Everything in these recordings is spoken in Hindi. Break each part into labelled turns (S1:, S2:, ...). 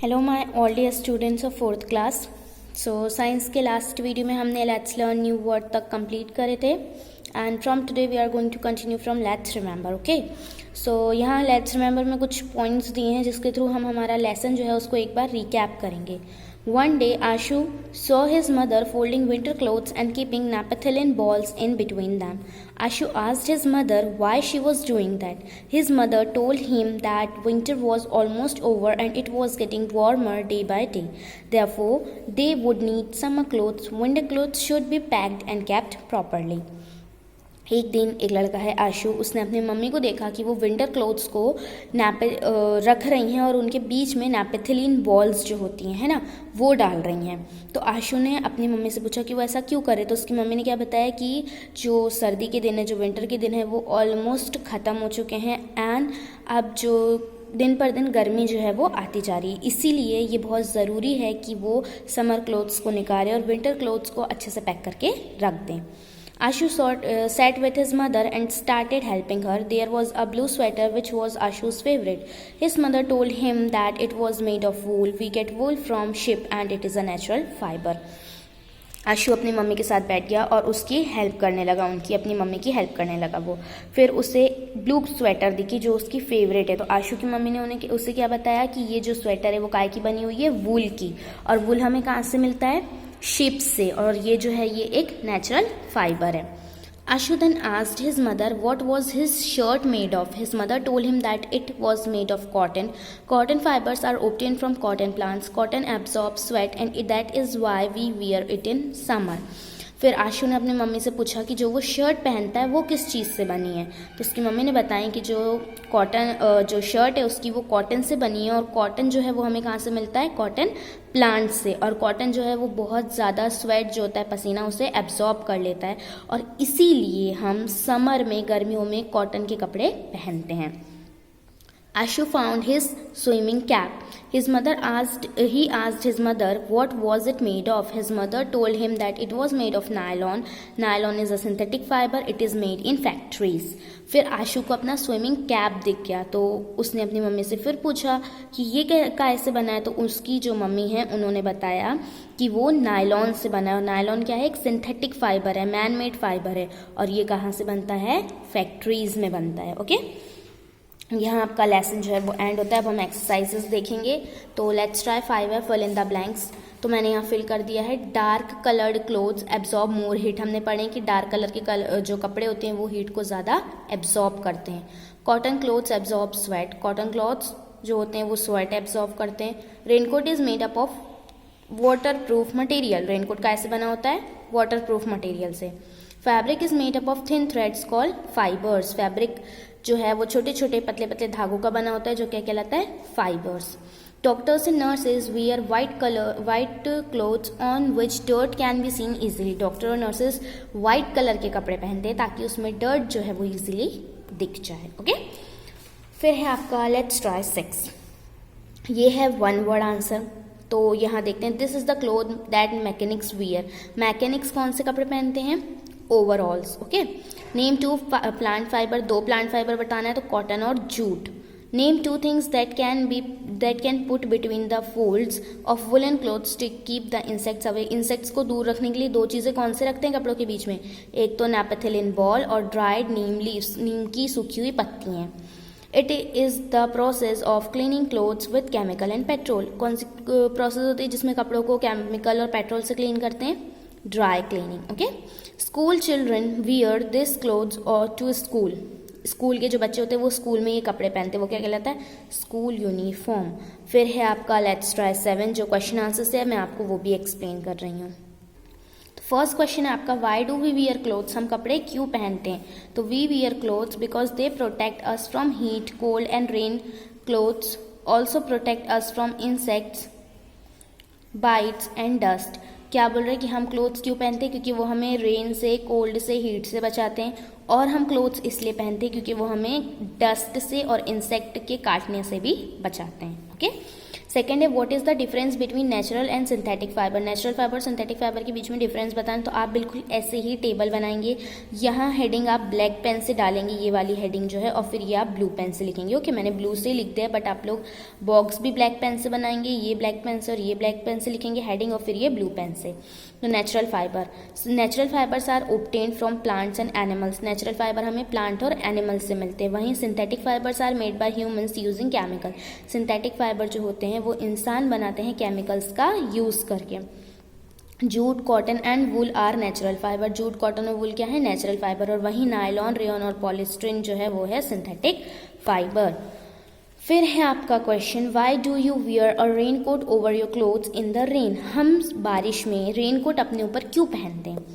S1: Hello my all dear students of fourth class. So science के लास्ट वीडियो में हमने लेट्स लर्न न्यू वर्ड तक कंप्लीट करे थे and from today we are going to continue from let's remember. Okay, so यहाँ लेट्स रिमेंबर में कुछ पॉइंट्स दिए हैं जिसके थ्रू हम हमारा लेसन जो है उसको एक बार रिकैप करेंगे। One day Ashu saw his mother folding winter clothes and keeping naphthalene balls in between them. Ashu asked his mother why she was doing that. His mother told him that winter was almost over and it was getting warmer day by day. Therefore, they would need summer clothes. Winter clothes should be packed and kept properly. एक दिन एक लड़का है आशु, उसने अपनी मम्मी को देखा कि वो विंटर क्लोथ्स को रख रही हैं और उनके बीच में नैपेथिलीन बॉल्स जो होती हैं ना वो डाल रही हैं। तो आशु ने अपनी मम्मी से पूछा कि वो ऐसा क्यों करे। तो उसकी मम्मी ने क्या बताया कि जो सर्दी के दिन है, जो विंटर के दिन है वो ऑलमोस्ट ख़त्म हो चुके हैं एंड अब जो दिन पर दिन गर्मी जो है वो आती जा रही है, इसीलिए ये बहुत ज़रूरी है कि वो समर क्लोथ्स को निकालें और विंटर क्लोथ्स को अच्छे से पैक करके रख दें। Ashu sat with his mother and started helping her. There was a blue sweater which was Ashu's favorite. His mother told him that it was made of wool. We get wool from sheep and it is a natural fiber. आशु अपनी मम्मी के साथ बैठ गया और उसकी हेल्प करने लगा, अपनी मम्मी की हेल्प करने लगा वो। फिर उसे ब्लू स्वेटर दिखी जो उसकी फेवरेट है। तो आशु की मम्मी ने उसे क्या बताया कि ये जो स्वेटर है वो काय की बनी हुई है, वूल की, और वूल हमें कहाँ से मिलता है, शिप से, और ये जो है ये एक नेचुरल फाइबर है। Ashu then asked his mother what was his shirt made of. His mother told him that it was made of cotton. Cotton fibers are obtained from cotton plants. Cotton absorbs sweat and that is why we wear it in summer. फिर आशु ने अपनी मम्मी से पूछा कि जो वो शर्ट पहनता है वो किस चीज़ से बनी है। तो उसकी मम्मी ने बताया कि जो शर्ट है उसकी वो कॉटन से बनी है और कॉटन जो है वो हमें कहाँ से मिलता है, कॉटन प्लांट से, और कॉटन जो है वो बहुत ज़्यादा स्वेट जो होता है, पसीना, उसे एब्जॉर्ब कर लेता है और इसीलिए हम समर में, गर्मियों में कॉटन के कपड़े पहनते हैं। Ashu found his swimming cap. He asked his mother what was it made of. His mother told him that it was made of nylon. Nylon is a synthetic fiber. It is made in factories. फिर आशु को अपना स्विमिंग कैप दिख गया तो उसने अपनी मम्मी से फिर पूछा कि ये कैसे बना है। तो उसकी जो मम्मी है उन्होंने बताया कि वो नायलॉन से बना है और नायलॉन क्या है, एक सिंथेटिक फाइबर है, मैन मेड फाइबर है और ये कहाँ से बनता है, फैक्ट्रीज में बनता है। ओके, यहाँ आपका लेसन जो है वो एंड होता है। अब हम एक्सरसाइजेस देखेंगे। तो लेट्स ट्राई 5 है, फिल इन द ब्लैंक्स। तो मैंने यहाँ फिल कर दिया है, dark coloured clothes absorb more heat. हमने पढ़े कि डार्क कलर के जो कपड़े होते हैं वो हीट को ज़्यादा एब्जॉर्ब करते हैं। Cotton clothes absorb sweat, cotton clothes जो होते हैं वो स्वेट एब्जॉर्ब करते हैं। Raincoat is made up of water proof material, raincoat का ऐसे बना होता है वाटर प्रूफ मटेरियल से। Fabric is made up of thin threads called fibres, fabric जो है वो छोटे छोटे पतले पतले धागों का बना होता है जो क्या कहलाता है, fibres. Doctors and nurses wear white clothes on which dirt can be seen easily. Doctor और नर्सेज वाइट कलर के कपड़े पहनते हैं ताकि उसमें डर्ट जो है वो इजीली दिख जाए। ओके, फिर है आपका लेट्स ट्राई 6। ये है वन वर्ड आंसर। तो यहाँ देखते हैं, this is the cloth that mechanics wear. Mechanics कौन से कपड़े पहनते हैं, overalls. Okay, name 2 plant fibre, 2 plant fibre बताना है तो कॉटन और jute. Name 2 things that can put between the folds of woollen clothes to keep the insects away. Insects को दूर रखने के लिए 2 चीज़ें कौन से रखते हैं कपड़ों के बीच में, एक तो नैपेथिलीन बॉल और ड्राइड नीम लीव्स, नीम की सूखी हुई पत्ती हैं। It is the process of cleaning clothes with chemical and petrol. कौन सी प्रोसेस होती है जिसमें कपड़ों को केमिकल और पेट्रोल से क्लीन करते हैं, dry cleaning. Okay, school children wear this clothes और टू स्कूल। स्कूल के जो बच्चे होते हैं वो स्कूल में ये कपड़े पहनते हैं, वो क्या कहलाता है, स्कूल यूनिफॉर्म। फिर है आपका लेट्स ट्राई 7 जो क्वेश्चन आंसर से है, मैं आपको वो भी एक्सप्लेन कर रही हूँ। तो फर्स्ट क्वेश्चन है आपका, why do we wear clothes, हम कपड़े क्यों पहनते हैं। तो we wear clothes because they protect us from heat, cold and rain. Clothes also protect us from insects, bites and dust. क्या बोल रहे हैं कि हम क्लोथ्स क्यों पहनते हैं, क्योंकि वो हमें रेन से, कोल्ड से, हीट से बचाते हैं, और हम क्लोथ्स इसलिए पहनते हैं क्योंकि वो हमें डस्ट से और इंसेक्ट के काटने से भी बचाते हैं। ओके, सेकेंड है what is the difference between natural and synthetic fibre. Natural fibre और सिंथेटिक फाइबर के बीच में डिफरेंस बताएं तो आप बिल्कुल ऐसे ही टेबल बनाएंगे। यहाँ हेडिंग आप ब्लैक पेन से डालेंगे, ये वाली हेडिंग जो है, और फिर ये आप ब्लू पेन से लिखेंगे। ओके, मैंने ब्लू से लिख दिया, बट आप लोग बॉक्स भी ब्लैक पेन से बनाएंगे, ये ब्लैक पेन से और ये ब्लैक पेन से लिखेंगे हेडिंग, और फिर ये ब्लू पेन से। तो natural fibres are obtained from plants and animals. Natural fibre हमें प्लांट और एनिमल्स से मिलते हैं। वहीं synthetic fibres are made by humans using chemical. Synthetic fibre जो होते हैं वो इंसान बनाते हैं केमिकल्स का यूज़ करके। Jute, cotton and wool are natural fibre. Jute, cotton और वूल क्या है? Natural fibre. और वहीं नायलॉन, रेयन और पॉलिस्टीरीन जो है वो है सिंथेटिक फाइबर। फिर है आपका question, why do you wear a rain coat over your clothes in the rain. हम बारिश में रेन कोट अपने ऊपर क्यों पहनते हैं?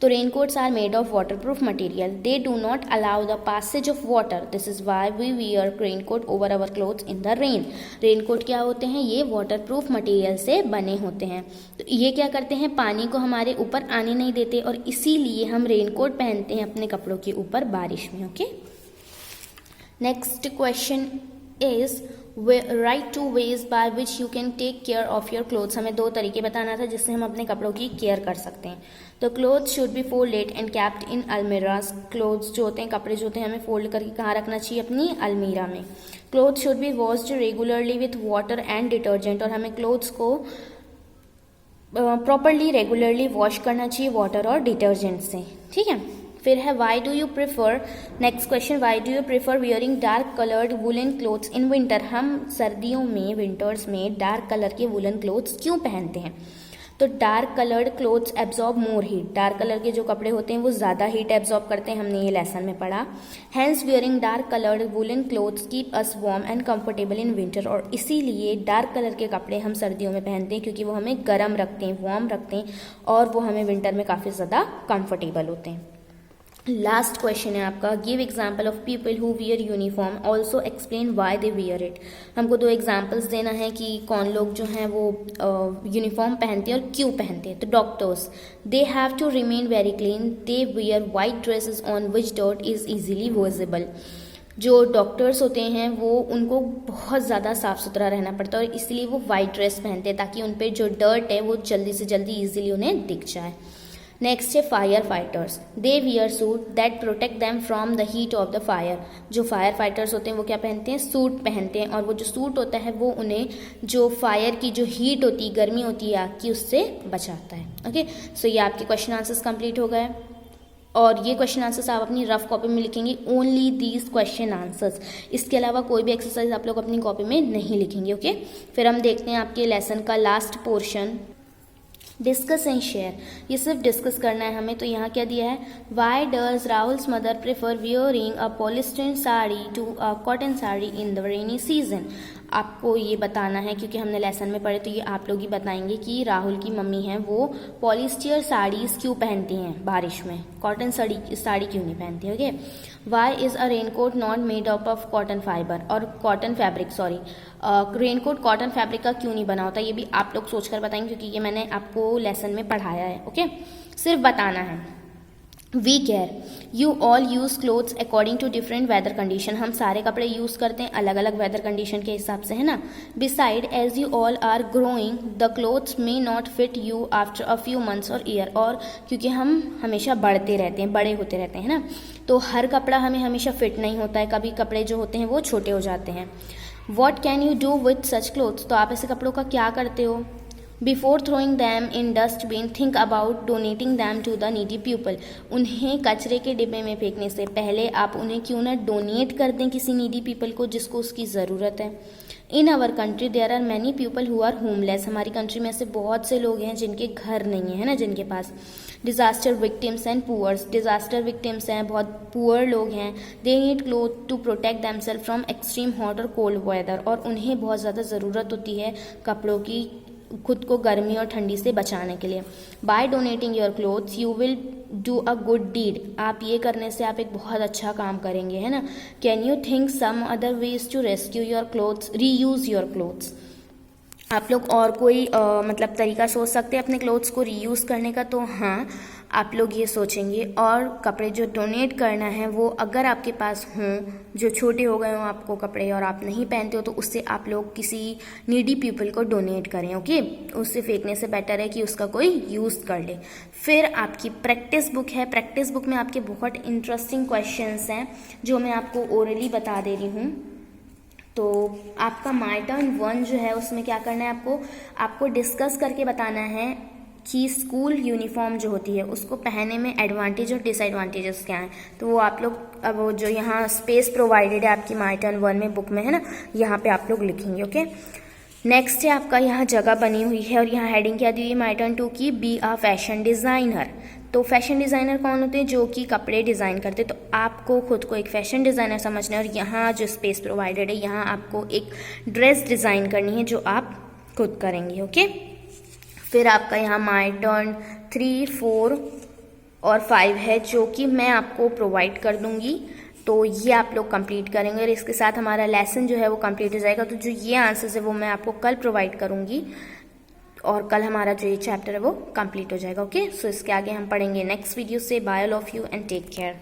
S1: तो rain coats are made of waterproof material, they do not allow the passage of water, this is why we wear rain coat over our clothes in the rain. Rain coat क्या होते हैं? ये वाटरप्रूफ मटेरियल से बने होते हैं। तो ये क्या करते हैं? पानी को हमारे ऊपर आने नहीं देते, और इसीलिए हम रेन कोट पहनते हैं अपने कपड़ों के ऊपर बारिश में। Okay, next question is write two ways by which you can take care of your clothes. हमें 2 तरीके बताना था जिससे हम अपने कपड़ों की केयर कर सकते हैं। तो clothes should be folded and capped in almirahs. Clothes जो होते हैं, कपड़े जो होते हैं, हमें फोल्ड करके कहाँ रखना चाहिए? अपनी अलमीरा में। Clothes should be washed regularly with water and detergent. और हमें क्लोथ्स को प्रॉपरली रेगुलरली वॉश करना चाहिए वाटर और डिटर्जेंट से। ठीक है, फिर है Y do you prefer, next question, why do you prefer wearing dark coloured woollen clothes in winter. हम सर्दियों में, विंटर्स में डार्क कलर के वुलन क्लोथ्स क्यों पहनते हैं? तो dark coloured clothes absorb more heat. Dark colour के जो कपड़े होते हैं वो ज़्यादा हीट एब्जॉर्ब करते हैं, हमने ये लेसन में पढ़ा। Hence wearing dark coloured woollen clothes keep us warm and comfortable in winter. और इसीलिए डार्क कलर के कपड़े हम सर्दियों में पहनते हैं क्योंकि वो हमें गर्म रखते हैं, वार्म रखते हैं, और वो हमें विंटर में काफ़ी ज़्यादा कंफर्टेबल होते हैं। लास्ट क्वेश्चन है आपका, give example of people who wear uniform, also explain why they wear it. हमको 2 एग्जाम्पल्स देना है कि कौन लोग जो हैं वो यूनिफॉर्म पहनते हैं और क्यों पहनते हैं। तो doctors, they have to remain very clean, they wear white dresses on which dirt is easily visible. जो डॉक्टर्स होते हैं वो उनको बहुत ज़्यादा साफ़ सुथरा रहना पड़ता है और इसलिए वो वाइट ड्रेस पहनते हैं ताकि उन पर जो डर्ट है वो जल्दी से जल्दी ईजिली उन्हें दिख जाए। नेक्स्ट है fire fighters, they wear suit that protect them from the heat of the fire. जो फायर फाइटर्स होते हैं वो क्या पहनते हैं? सूट पहनते हैं, और वो जो सूट होता है वो उन्हें जो फायर की जो हीट होती है, गर्मी होती है आग की, उससे बचाता है। ओके, सो ये आपके क्वेश्चन आंसर्स कंप्लीट हो गए, और ये क्वेश्चन आंसर्स आप अपनी रफ कॉपी में लिखेंगे, ओनली दीज क्वेश्चन आंसर्स। इसके अलावा कोई भी एक्सरसाइज आप लोग अपनी कॉपी में नहीं लिखेंगे। ओके, फिर हम देखते हैं आपके लेसन का last portion, discuss and share. ये सिर्फ डिस्कस करना है हमें। तो यहाँ क्या दिया है, why does Rahul's mother prefer wearing a polyester sari to a cotton sari in the rainy season. आपको ये बताना है क्योंकि हमने लेसन में पढ़े, तो ये आप लोग ही बताएंगे कि राहुल की मम्मी हैं वो पॉलिस्टर साड़ीज़ क्यों पहनती हैं बारिश में, कॉटन साड़ी क्यों नहीं पहनती। Okay, why is a raincoat not made up of cotton fibre, और cotton fabric, sorry, raincoat cotton fabric का क्यों नहीं बना होता, ये भी आप लोग सोचकर बताएंगे क्योंकि ये मैंने आपको लेसन में पढ़ाया है। ओके, सिर्फ बताना है। We care, you all use clothes according to different weather condition. हम सारे कपड़े यूज़ करते हैं अलग अलग वेदर कंडीशन के हिसाब से, है ना। Beside as you all are growing the clothes may not fit you after a few months और ईयर। और क्योंकि हम हमेशा बढ़ते रहते हैं, बड़े होते रहते हैं ना, तो हर कपड़ा हमें हमेशा फिट नहीं होता है, कभी कपड़े जो होते हैं वो छोटे हो जाते हैं। What can you do with such clothes, तो आप ऐसे कपड़ों का क्या करते हो। Before throwing them in dustbin think about donating them to the needy people. उन्हें कचरे के डिब्बे में फेंकने से पहले आप उन्हें क्यों ना डोनेट कर दें किसी नीडी पीपल को जिसको उसकी ज़रूरत है। In our country there are many people who are homeless. हमारी कंट्री में ऐसे बहुत से लोग हैं जिनके घर नहीं है ना, जिनके पास। Disaster victims and poors, disaster victims हैं, बहुत पुअर लोग हैं। They need cloth to protect themselves from extreme hot और कोल्ड वेदर, और उन्हें बहुत ज़्यादा ज़रूरत होती है कपड़ों की खुद को गर्मी और ठंडी से बचाने के लिए। By donating your clothes you will do a good deed, आप ये करने से आप एक बहुत अच्छा काम करेंगे, है ना। Can you think some other ways to rescue your clothes, reuse your clothes. आप लोग और कोई मतलब तरीका सोच सकते हैं अपने क्लोथ्स को रीयूज़ करने का। तो हाँ, आप लोग ये सोचेंगे। और कपड़े जो डोनेट करना है वो अगर आपके पास हों, जो छोटे हो गए हों आपको कपड़े और आप नहीं पहनते हो, तो उससे आप लोग किसी नीडी पीपल को डोनेट करें, ओके। उससे फेंकने से बेटर है कि उसका कोई यूज़ कर ले। फिर आपकी प्रैक्टिस बुक है। प्रैक्टिस बुक में आपके बहुत इंटरेस्टिंग क्वेश्चंस हैं जो मैं आपको ओरली बता दे रही हूँ। तो आपका माय टर्न 1 जो है उसमें क्या करना है, आपको डिस्कस करके बताना है कि स्कूल यूनिफॉर्म जो होती है उसको पहनने में एडवांटेज और डिसएडवांटेजेस क्या हैं। तो वो आप लोग अब जो यहाँ स्पेस प्रोवाइडेड है आपकी माय टर्न 1 में बुक में है ना, यहाँ पे आप लोग लिखेंगे, ओके। नेक्स्ट है आपका यहाँ जगह बनी हुई है और यहाँ हेडिंग क्या दी हुई है माय टर्न 2 की, बी अ फैशन डिज़ाइनर। तो फैशन डिज़ाइनर कौन होते हैं, जो कि कपड़े डिज़ाइन करते हैं। तो आपको खुद को एक फैशन डिज़ाइनर समझना है और यहाँ जो स्पेस प्रोवाइडेड है यहाँ आपको एक ड्रेस डिज़ाइन करनी है जो आप खुद करेंगे, ओके। फिर आपका यहाँ माय टर्न 3, 4 और 5 है जो कि मैं आपको प्रोवाइड कर दूंगी। तो ये आप लोग कंप्लीट करेंगे और इसके साथ हमारा लेसन जो है वो कंप्लीट हो जाएगा। तो जो ये आंसर्स है वो मैं आपको कल प्रोवाइड करूंगी और कल हमारा जो ये चैप्टर है वो कंप्लीट हो जाएगा, ओके। सो इसके आगे हम पढ़ेंगे नेक्स्ट वीडियो से। Bye all of you and take care.